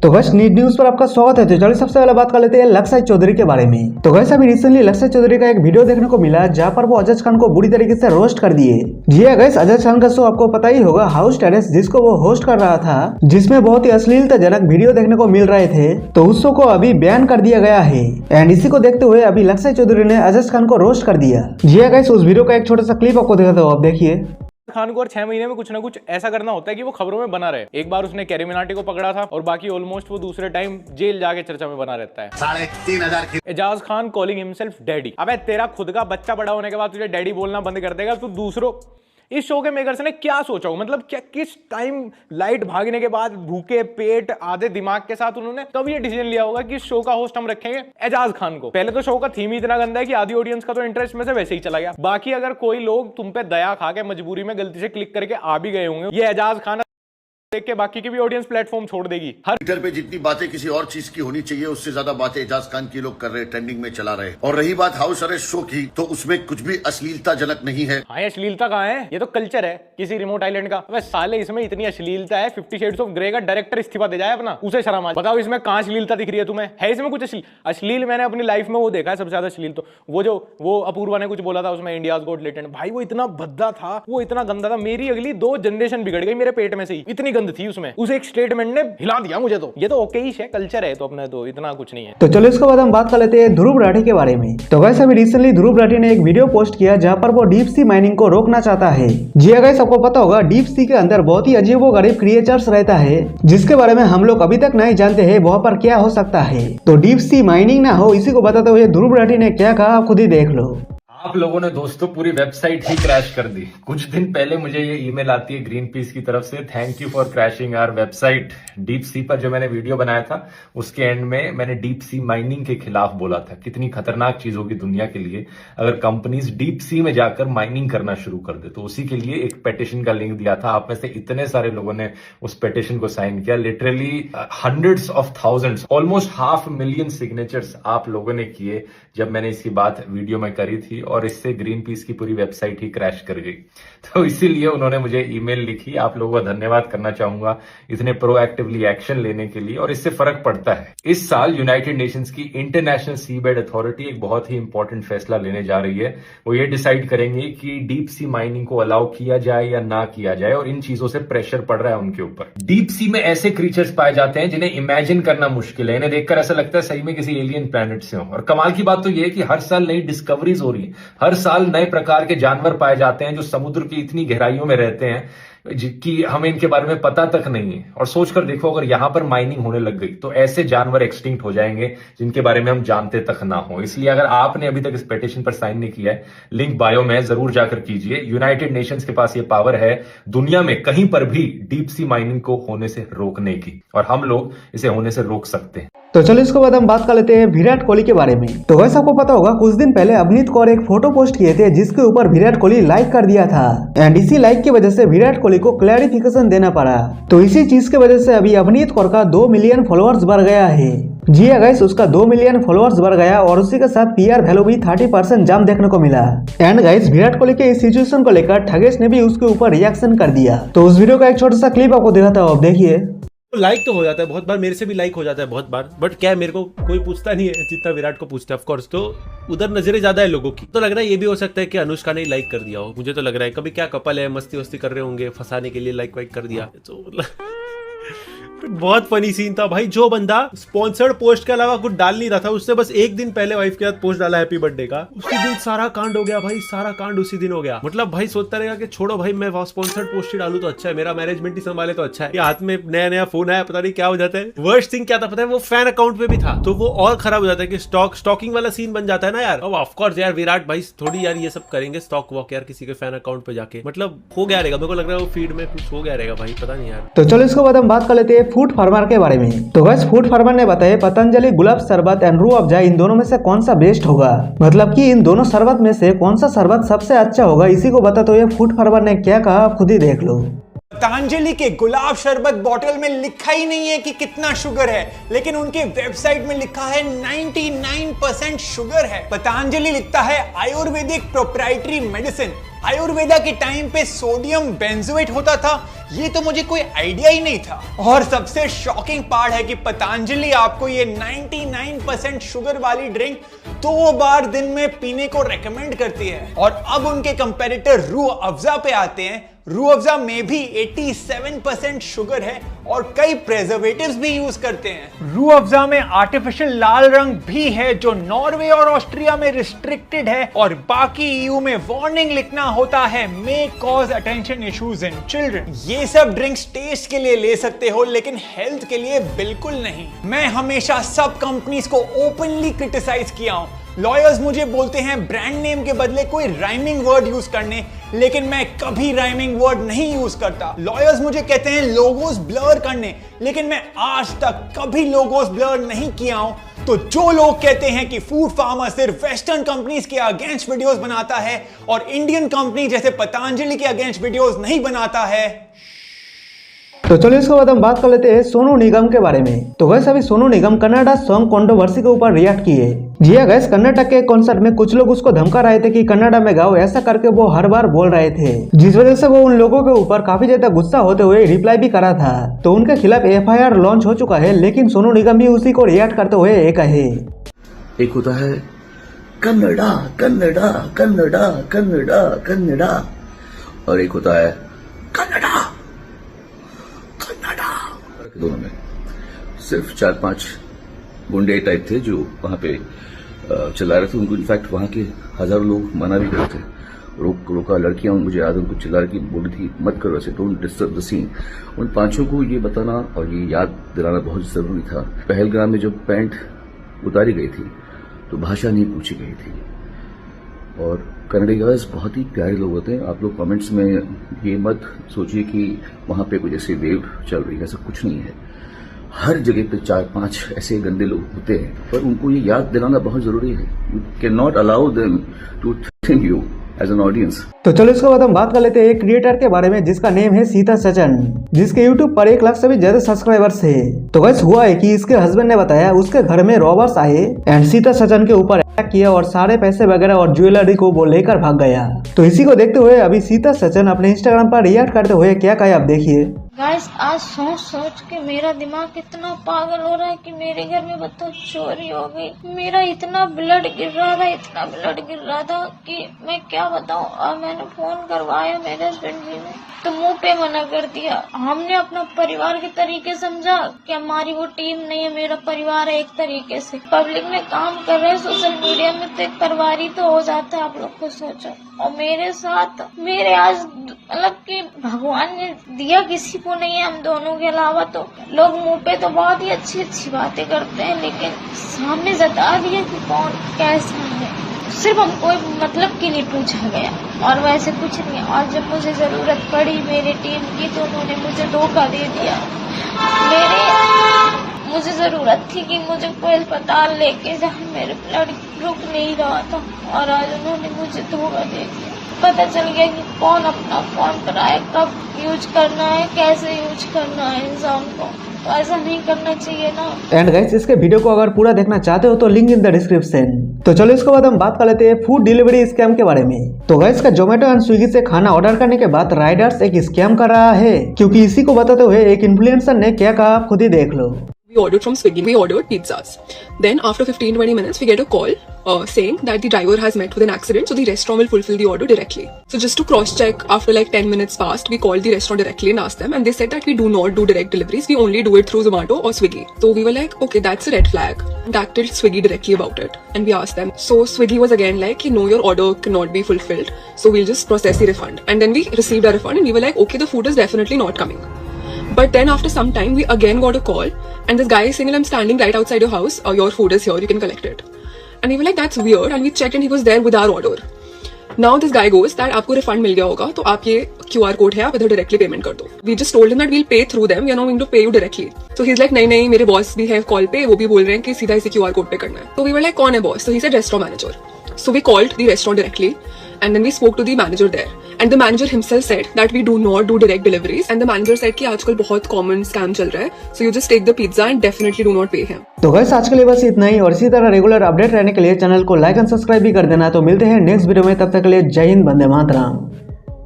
तो gas NEET news पर आपका स्वागत है। तो चलिए सबसे पहले बात कर लेते हैं लक्षय चौधरी के बारे में। तो गैस अभी रिसेंटली लक्षय चौधरी का एक वीडियो देखने को मिला जहां पर वो अजज खान को बुरी तरीके से रोस्ट कर दिए। जी हाँ गैस, अजज खान का शो आपको पता ही होगा हाउस टेरेस, जिसको वो होस्ट कर रहा था, जिसमें बहुत ही अश्लीलताजनक वीडियो देखने को मिल रहे थे। तो उस शो को अभी बैन कर दिया गया है एंड इसी को देखते हुए अभी लक्षय चौधरी ने अजज खान को रोस्ट कर दिया। जी हाँ गैस, उस वीडियो का एक छोटा सा क्लिप आपको दिखाता हूँ, आप देखिए। खान को और 6 महीने में कुछ ना कुछ ऐसा करना होता है कि वो खबरों में बना रहे। एक बार उसने कैरी मिनाटी को पकड़ा था और बाकी ऑलमोस्ट वो दूसरे टाइम जेल जाके चर्चा में बना रहता है। 3,500 Ajaz Khan calling himself daddy. अबे तेरा खुद का बच्चा बड़ा होने के बाद तुझे डैडी बोलना बंद कर देगा, तू दूसरों। इस शो के मेकर्स ने क्या सोचा हो, मतलब क्या किस टाइम लाइट भागने के बाद भूखे पेट आधे दिमाग के साथ उन्होंने कब ये डिसीजन लिया होगा कि शो का होस्ट हम रखेंगे एजाज खान को। पहले तो शो का थीम ही इतना गंदा है कि आधी ऑडियंस का तो इंटरेस्ट में से वैसे ही चला गया। बाकी अगर कोई लोग तुम पे दया खा के मजबूरी में गलती से क्लिक करके आ भी गए होंगे, ये एजाज खान देख के बाकी की भी ऑडियंस प्लेटफॉर्म छोड़ देगी। हर ट्विटर पे जितनी बातें किसी और चीज की होनी चाहिए उससे ज्यादा बातें एजाज खान की लोग कर रहे, ट्रेंडिंग में चला रहे। और रही बात हाउस अरेस्ट शो की, तो उसमें कुछ भी अश्लीलताजनक नहीं है। हाँ, अश्लीलता कहाँ है? ये तो कल्चर है किसी रिमोट आइलैंड का। अबे साले इसमें इतनी अश्लीलता है, 50 शेड्स ऑफ ग्रे का डायरेक्टर इस्तीफा दे जाए अपना, उसे शर्म आ। बताओ इसमें कहाँ अश्लीलता दिख रही है तुम्हें? है इसमें कुछ अश्लील? मैंने अपनी लाइफ में वो देखा है सबसे ज्यादा अश्लील तो वो अपूर्वा ने कुछ बोला था उसमें, इंडियाज गॉट लेटेंट। भाई वो इतना भद्दा था, वो इतना गंदा था, मेरी अगली 2 जनरेशन बिगड़ गई मेरे पेट में से ही, इतनी गंद थी उसमें। उसे स्टेटमेंट ने हिला दिया मुझे। तो ये तो ओके ही है, कल्चर है तो अपने तो इतना कुछ नहीं है। तो चलो इसके बाद हम बात कर लेते हैं ध्रुव राठी के बारे में। तो वैसे अभी रिसेंटली ध्रुव राठी ने एक वीडियो पोस्ट किया जहां पर वो डीप सी माइनिंग को रोकना चाहता है। जी गाइस, आपको पता होगा डीप सी के अंदर बहुत ही अजीबोगरीब क्रिएचर्स रहता है जिसके बारे में हम लोग अभी तक नहीं जानते हैं वहाँ पर क्या हो सकता है। तो डीप सी माइनिंग ना हो, इसी को बताते हुए ध्रुव राठी ने क्या कहा आप खुद ही देख लो। आप लोगों ने दोस्तों पूरी वेबसाइट ही क्रैश कर दी। कुछ दिन पहले मुझे ये ईमेल आती है ग्रीन पीस की तरफ से, thank you for crashing our website. DeepSeek पर जो मैंने वीडियो बनाया था उसके एंड में मैंने डीप सी माइनिंग के खिलाफ बोला था। कितनी खतरनाक चीज होगी दुनिया के लिए अगर कंपनीज डीप सी में जाकर माइनिंग करना शुरू कर दे। तो उसी के लिए एक पेटिशन का लिंक दिया था। आप में से इतने सारे लोगों ने उस पेटिशन को साइन किया, literally hundreds of thousands, almost 500,000 signatures आप लोगों ने किए जब मैंने इसकी बात वीडियो में करी थी, और इससे ग्रीन पीस की पूरी वेबसाइट ही क्रैश कर गई। तो इसीलिए उन्होंने मुझे ईमेल लिखी। आप लोगों का धन्यवाद करना चाहूंगा इतने प्रोएक्टिवली एक्शन लेने के लिए, और इससे फर्क पड़ता है। इस साल यूनाइटेड नेशंस की इंटरनेशनल सी बेड अथॉरिटी एक बहुत ही इंपॉर्टेंट फैसला लेने जा रही है। वो ये डिसाइड करेंगे कि डीप सी माइनिंग को अलाउ किया जाए या ना किया जाए, और इन चीजों से प्रेशर पड़ रहा है उनके ऊपर। डीप सी में ऐसे क्रीचर्स पाए जाते हैं जिन्हें इमेजिन करना मुश्किल है। इन्हें देखकर ऐसा लगता है सही में किसी एलियन प्लैनेट से हो। और कमाल की बात तो यह है कि हर साल नई डिस्कवरीज हो रही है, हर साल नए प्रकार के जानवर पाए जाते हैं जो समुद्र की इतनी गहराइयों में रहते हैं कि हमें इनके बारे में पता तक नहीं है। और सोचकर देखो अगर यहां पर माइनिंग होने लग गई तो ऐसे जानवर एक्सटिंक्ट हो जाएंगे जिनके बारे में हम जानते तक ना हो। इसलिए अगर आपने अभी तक इस पिटीशन पर साइन नहीं किया है, लिंक बायो में जरूर जाकर कीजिए। यूनाइटेड नेशंस के पास ये पावर है दुनिया में कहीं पर भी डीप सी माइनिंग को होने से रोकने की, और हम लोग इसे होने से रोक सकते हैं। तो चलो इसके बाद हम बात कर लेते हैं विराट कोहली के बारे में। तो वैसे आपको पता होगा कुछ दिन पहले अवनीत कौर एक फोटो पोस्ट किए थे जिसके ऊपर विराट कोहली लाइक कर दिया था एंड इसी लाइक की वजह से विराट कोहली को क्लैरिफिकेशन देना पड़ा। तो इसी चीज की वजह से अभी अवनीत कौर का 2 मिलियन फॉलोअर्स बढ़ गया है। जी गाइस, उसका 2 मिलियन फॉलोअर्स बढ़ गया और उसी के साथ पीआर वैल्यू भी 30% जंप देखने को मिला। एंड गाइस, विराट कोहली के इस सिचुएशन को लेकर ठगेश ने भी उसके ऊपर रिएक्शन कर दिया। तो उस वीडियो का एक छोटा सा क्लिप आपको दिखाता हूँ, आप देखिए। लाइक तो हो जाता है बहुत बार, मेरे से भी लाइक हो जाता है बहुत बार, बट क्या है मेरे को कोई पूछता नहीं है जितना विराट को पूछता है ऑफ कोर्स। तो उधर नजरें ज्यादा है लोगों की। तो लग रहा है ये भी हो सकता है कि अनुष्का ने लाइक कर दिया हो। मुझे तो लग रहा है कभी क्या कपल है मस्ती वस्ती कर रहे होंगे, फंसाने के लिए लाइक वाइक कर दिया। तो बहुत फनी सीन था भाई। जो बंदा स्पॉन्सर्ड पोस्ट के अलावा कुछ डाल नहीं रहा था, उसने बस एक दिन पहले वाइफ के साथ पोस्ट डाला हैप्पी बर्थडे का, उसी दिन सारा कांड हो गया भाई। सारा कांड उसी दिन हो गया। मतलब भाई सोचता रहेगा कि छोड़ो भाई मैं स्पॉन्सर्ड पोस्ट ही डालू तो अच्छा है, मेरा मैनेजमेंट ही संभाले तो अच्छा है। ये हाथ में नया नया फोन आया, पता नहीं क्या हो जाता है। वर्स्ट थिंग क्या था पता है, वो फैन अकाउंट पे भी था, तो वो और खराब हो जाता है कि स्टॉकिंग वाला सीन बन जाता है ना यार। अब ऑफ कोर्स यार विराट भाई थोड़ी यार ये सब करेंगे स्टॉक वॉक यार किसी के फैन अकाउंट पे जाके, मतलब हो गया रहेगा। मेरे को लग रहा है वो फीड में कुछ हो गया रहेगा भाई, पता नहीं यार। तो चलो इसके बाद हम बात कर लेते हैं फूड फार्मर के बारे में। तो गाइस, फूड फार्मर ने बताया पतंजलि गुलाब शरबत एंड रूह अफ़ज़ा इन दोनों में से कौन सा बेस्ट होगा, मतलब कि इन दोनों शरबत में से कौन सा शरबत सबसे अच्छा होगा। इसी को बताते हुए फूड फार्मर ने क्या कहा आप खुद ही देख लो। पतंजलि के गुलाब शरबत बॉटल में लिखा ही नहीं है कि कितना शुगर है, लेकिन उनके वेबसाइट में लिखा है 99% शुगर है। पतंजलि लिखता है आयुर्वेदिक प्रोप्राइटरी मेडिसिन, आयुर्वेदा के टाइम पे सोडियम बेंजोएट होता था, ये तो मुझे कोई आइडिया ही नहीं था। और सबसे शॉकिंग पार्ट है कि पतंजलि आपको ये 99% शुगर वाली ड्रिंक 2 बार दिन में पीने को रेकमेंड करती है। और अब उनके कंपेटिटर रूह अफ़ज़ा पे आते हैं। रूह अफ़ज़ा में भी 87% शुगर है और कई प्रिजर्वेटिव्स भी यूज करते हैं। रूह अफ़ज़ा में आर्टिफिशियल लाल रंग भी है जो नॉर्वे और ऑस्ट्रिया में रिस्ट्रिक्टेड है, और बाकी ईयू में वार्निंग लिखना होता है may cause attention issues in children. ये सब ड्रिंक्स टेस्ट के लिए ले सकते हो लेकिन हेल्थ के लिए बिल्कुल नहीं। मैं हमेशा सब कंपनीज को ओपनली क्रिटिसाइज किया हूं। लॉयर्स मुझे बोलते हैं ब्रांड नेम के बदले कोई राइमिंग वर्ड यूज करने, लेकिन मैं कभी राइमिंग वर्ड नहीं यूज करता। लॉयर्स मुझे कहते हैं लोगोस ब्लर करने, लेकिन मैं आज तक कभी लोगोस ब्लर नहीं किया हूं। तो जो लोग कहते हैं कि फूड फार्मा सिर्फ वेस्टर्न कंपनीज के अगेंस्ट वीडियोस बनाता है और इंडियन कंपनी जैसे पतंजलि के अगेंस्ट वीडियोस नहीं बनाता है, तो चलिए इसके बाद हम बात कर लेते हैं सोनू निगम के बारे में। तो वैसे अभी सोनू निगम कन्नाडा सॉन्ग कंट्रोवर्सी के ऊपर रिएक्ट किए। जी हाँ गैस, कर्नाटक के कॉन्सर्ट में कुछ लोग उसको धमका रहे थे कि कन्नाडा में गाओ, ऐसा करके वो हर बार बोल रहे थे, जिस वजह से वो उन लोगों के ऊपर काफी ज्यादा गुस्सा होते हुए रिप्लाई भी करा था। तो उनके खिलाफ FIR लॉन्च हो चुका है, लेकिन सोनू निगम भी उसी को रिएक्ट करते हुए एक कहे। एक होता है कन्नडा कन्नडा कन्नडा कन्नडा कन्नडा, और एक होता है कन्नडा कन्नडा। दोनों में सिर्फ 4-5 गुंडे टाइप थे जो वहां पे चिल्ला रहे थे। उनको इनफैक्ट वहां के हजारों लोग मना भी करते थे, रोका। लड़कियां मुझे याद उनको चिल्ला रही बोली थी मत करो ऐसे, डोंट डिस्टर्ब द सीन। उन पांचों को ये बताना और ये याद दिलाना बहुत जरूरी था। पहलगाम में जब पैंट उतारी गई थी तो भाषा नहीं पूछी गई थी। और कन्नडिगास बहुत ही प्यारे लोग होते हैं। आप लोग कमेंट्स में ये मत सोचिए कि वहां पे कुछ ऐसी वेव चल रही है, ऐसा कुछ नहीं है। हर जगह पे 4-5 ऐसे गंदे लोग होते हैं, पर उनको ये याद दिलाना बहुत जरूरी है। You can not allow them to think you as an audience. तो चलो इसके बाद हम बात कर लेते हैं एक क्रिएटर के बारे में जिसका नेम है सीता सचन, जिसके YouTube पर 1 लाख से भी ज्यादा सब्सक्राइबर्स है। तो वैसे हुआ है कि इसके हस्बैंड ने बताया उसके घर में रॉबर्स आए एंड सीता सचन के ऊपर अटैक किया और सारे पैसे वगैरह और ज्वेलरी को वो लेकर भाग गया। तो इसी को देखते हुए अभी सीता सचन अपने इंस्टाग्राम पर रिएक्ट करते हुए क्या कहा आप देखिए। गाइस आज सोच के मेरा दिमाग इतना पागल हो रहा है कि मेरे घर में बताओ चोरी हो गई। मेरा इतना ब्लड गिर रहा था कि मैं क्या बताऊं। और मैंने फोन करवाया मेरे हस्बैंड जी ने, तो मुंह पे मना कर दिया। हमने अपना परिवार के तरीके समझा कि हमारी वो टीम नहीं है, मेरा परिवार है एक तरीके से। पब्लिक में काम कर रहे हैं सोशल मीडिया में तो एक परिवार ही तो हो जाता है, आप लोग को सोचो। और मेरे साथ मेरे आज मतलब कि भगवान ने दिया किसी को नहीं है हम दोनों के अलावा। तो लोग मुंह पे तो बहुत ही अच्छी बातें करते हैं, लेकिन सामने जता दिया कि कौन कैसा है। सिर्फ हमको मतलब की नहीं पूछा गया और वैसे कुछ नहीं। और जब मुझे जरूरत पड़ी मेरी टीम की तो उन्होंने मुझे धोखा दे दिया। मुझे जरूरत थी कि मुझे कोई अस्पताल लेके जाए, मेरे ब्लड रुक नहीं रहा था और आज उन्होंने मुझे धोखा दे दिया। पता चल गया कि कौन अपना कौन पराया, कब यूज करना है, कैसे यूज करना है इंसान को। तो ऐसा नहीं करना चाहिए ना। एंड गाइस इसके वीडियो को अगर पूरा देखना चाहते हो तो लिंक इन द डिस्क्रिप्शन। तो चलो इसके बाद हम बात कर लेते हैं फूड डिलीवरी स्कैम के बारे में। तो गाइस का जोमेटो एंड स्विगी से खाना ऑर्डर करने के बाद राइडर्स एक स्कैम कर रहा है, क्योंकि इसी को बताते हुए एक इन्फ्लुएंसर ने क्या कहा आप खुद ही देख लो। We ordered from Swiggy. We ordered pizzas. Then after 15-20 minutes, we get a call saying that the driver has met with an accident, so the restaurant will fulfill the order directly. So just to cross-check, after like 10 minutes passed, we called the restaurant directly and asked them, and they said that we do not do direct deliveries. We only do it through Zomato or Swiggy. So we were like, okay, that's a red flag. Contacted Swiggy directly about it, and we asked them. So Swiggy was again like, no, your order cannot be fulfilled. So we'll just process the refund. And then we received a refund, and we were like, okay, the food is definitely not coming. But then after some time, we again got a call, and this guy is saying, I'm standing right outside your house, your food is here, you can collect it. And we were like, that's weird, and we checked and he was there with our order. Now this guy goes that आपको refund मिल गया होगा, तो आप ये QR code है, आप इधर directly payment कर दो. We just told him that we'll pay through them, we are not going to pay you directly. So he's like, नहीं मेरे boss भी है call पे, वो भी बोल रहे हैं कि सीधा इसे QR code पे करना है. So we were like, कौन है boss? So he said restaurant manager. So we called the restaurant directly, and then we spoke to the manager there, and the manager himself said that we do not do direct deliveries, and the manager said कि आजकल बहुत common scam चल रहा है, so you just take the pizza and definitely do not pay him. तो guys आज के लिए बस इतना ही, और इसी तरह रेगुलर अपडेट रहने के लिए चैनल को लाइक एंड सब्सक्राइब भी कर देना। तो मिलते हैं नेक्स्ट वीडियो में, तब तक के लिए जय हिंद, वंदे मातरम।